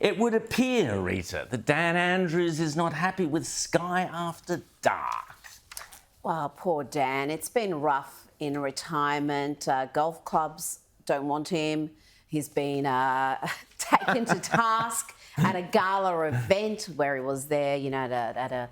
It would appear, Rita, that Dan Andrews is not happy with Sky After Dark. Well, poor Dan. It's been rough in retirement. Golf clubs don't want him. He's been taken to task at a gala event where he was there, you know, at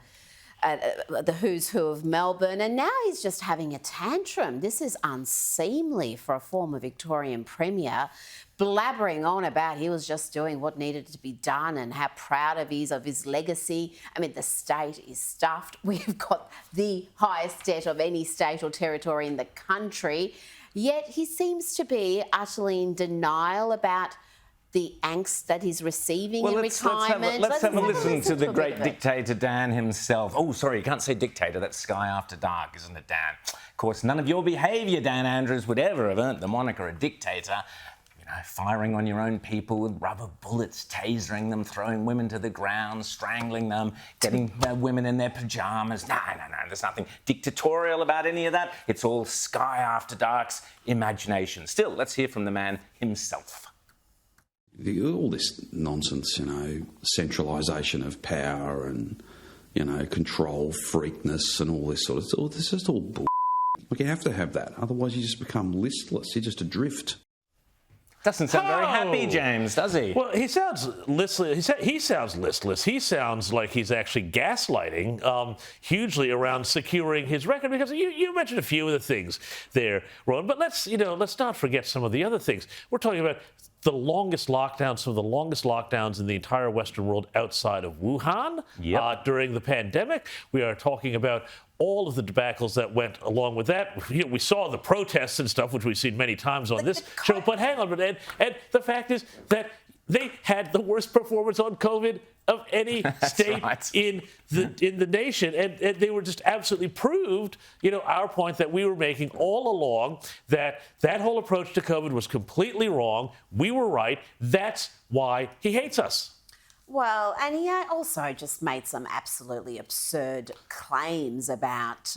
the who's who of Melbourne, and now he's just having a tantrum. This is unseemly for a former Victorian Premier, blabbering on about he was just doing what needed to be done and how proud he is of his legacy. I mean, the state is stuffed. We've got the highest debt of any state or territory in the country, yet he seems to be utterly in denial about the angst that he's receiving in retirement. Let's have a listen to the great dictator Dan himself. Oh, sorry, you can't say dictator. That's Sky After Dark, isn't it, Dan? Of course, none of your behaviour, Dan Andrews, would ever have earned the moniker a dictator. You know, firing on your own people with rubber bullets, tasering them, throwing women to the ground, strangling them, getting women in their pyjamas. No, there's nothing dictatorial about any of that. It's all Sky After Dark's imagination. Still, let's hear from the man himself. All this nonsense, you know, centralisation of power and, you know, control freakness and all this sort of stuff. This is all bull. Like, you have to have that. Otherwise you just become listless. You're just adrift. Doesn't sound very happy, James, does he? Well, he sounds listless. He sounds listless. He sounds like he's actually gaslighting hugely around securing his record, because you mentioned a few of the things there, Ron. But let's not forget some of the other things. We're talking about the longest lockdowns, some of the longest lockdowns in the entire Western world outside of Wuhan during the pandemic. We are talking about all of the debacles that went along with that. We saw the protests and stuff, which we've seen many times on this show. But hang on, and the fact is that they had the worst performance on COVID of any state in the nation, and they were just absolutely proved, you know, our point that we were making all along, that whole approach to COVID was completely wrong. We were right. That's why he hates us. Well, and he also just made some absolutely absurd claims about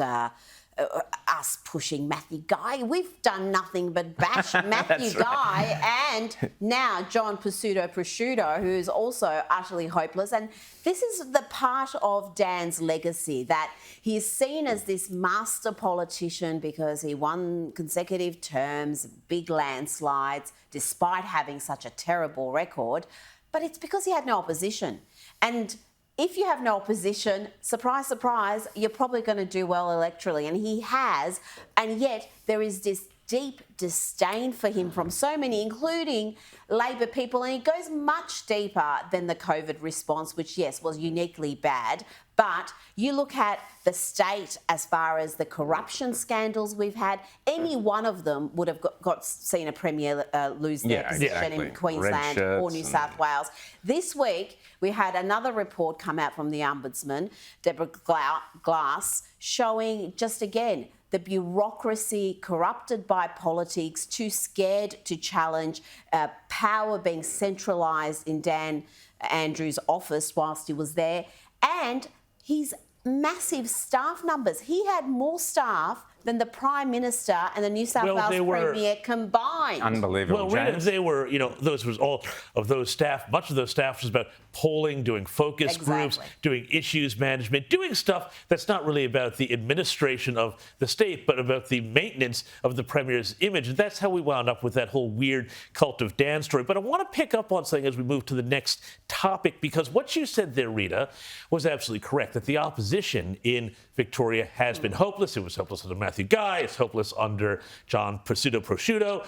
us pushing Matthew Guy. We've done nothing but bash Matthew Guy and now John Prosciutto, who's also utterly hopeless. And this is the part of Dan's legacy, that he is seen as this master politician because he won consecutive terms, big landslides, despite having such a terrible record. But it's because he had no opposition. And if you have no opposition, surprise, surprise, you're probably going to do well electorally. And he has. And yet there is this deep disdain for him from so many, including Labor people. And it goes much deeper than the COVID response, which, yes, was uniquely bad. But you look at the state as far as the corruption scandals we've had, any one of them would have seen a Premier lose their position in Queensland or New South Wales. This week, we had another report come out from the Ombudsman, Deborah Glass, showing just again the bureaucracy corrupted by politics, too scared to challenge, power being centralised in Dan Andrews' office whilst he was there, and his massive staff numbers. He had more staff than the Prime Minister and the New South Wales Premier combined. Unbelievable. Well, Rita, they were, you know, those was all of those staff. Much of those staff was about polling, doing focus groups, doing issues management, doing stuff that's not really about the administration of the state, but about the maintenance of the Premier's image. And that's how we wound up with that whole weird cult of Dan story. But I want to pick up on something as we move to the next topic, because what you said there, Rita, was absolutely correct, that the opposition in Victoria has been hopeless. It was hopeless under Matthew Guy. It's hopeless under John Prosciutto.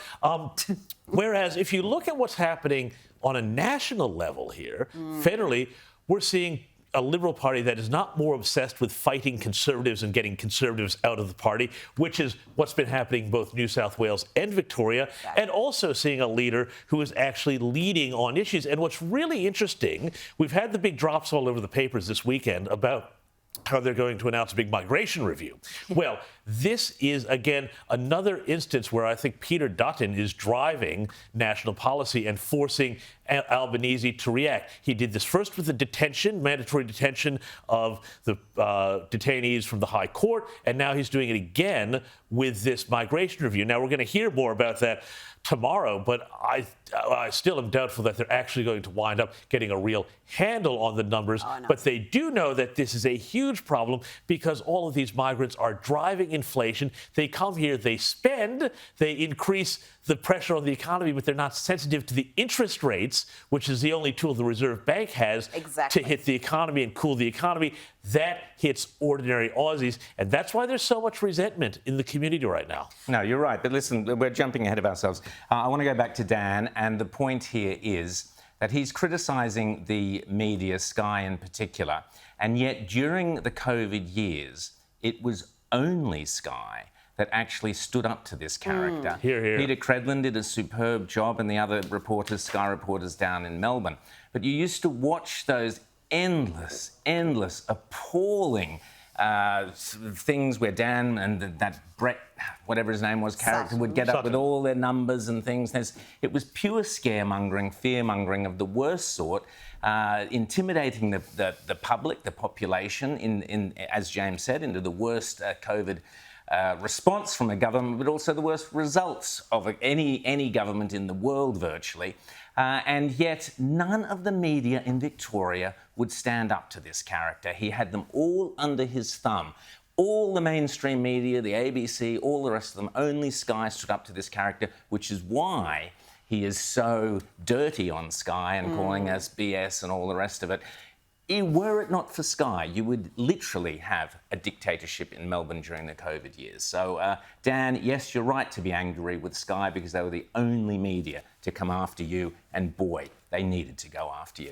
Whereas if you look at what's happening on a national level here, federally, we're seeing a Liberal Party that is not more obsessed with fighting Conservatives and getting Conservatives out of the party, which is what's been happening in both New South Wales and Victoria, and also seeing a leader who is actually leading on issues. And what's really interesting, we've had the big drops all over the papers this weekend about how they're going to announce a big migration review. Well, This is, again, another instance where I think Peter Dutton is driving national policy and forcing Albanese to react. He did this first with the mandatory detention of the detainees from the High Court, and now he's doing it again with this migration review. Now, we're going to hear more about that tomorrow, but I still am doubtful that they're actually going to wind up getting a real handle on the numbers. Oh, no. But they do know that this is a huge problem because all of these migrants are driving inflation. They come here, they spend, they increase the pressure on the economy, but they're not sensitive to the interest rates, which is the only tool the Reserve Bank has Exactly. to hit the economy and cool the economy. That hits ordinary Aussies, and that's why there's so much resentment in the community right now. No, you're right. But listen, we're jumping ahead of ourselves. I want to go back to Dan, and the point here is that he's criticising the media, Sky in particular, and yet during the COVID years, it was only Sky that actually stood up to this character. Hear, hear. Peter Credlin did a superb job, and the other reporters, Sky reporters down in Melbourne. But you used to watch those endless, appalling things where Dan and that Brett, whatever his name was, character would get up with all their numbers and things. It was pure scaremongering, fearmongering of the worst sort, intimidating the public, the population, in as James said, into the worst COVID response from a government, but also the worst results of any government in the world virtually. And yet none of the media in Victoria would stand up to this character. He had them all under his thumb. All the mainstream media, the ABC, all the rest of them, only Sky stood up to this character, which is why he is so dirty on Sky and calling us BS and all the rest of it. Were it not for Sky, you would literally have a dictatorship in Melbourne during the COVID years. So, Dan, yes, you're right to be angry with Sky because they were the only media to come after you, and boy, they needed to go after you.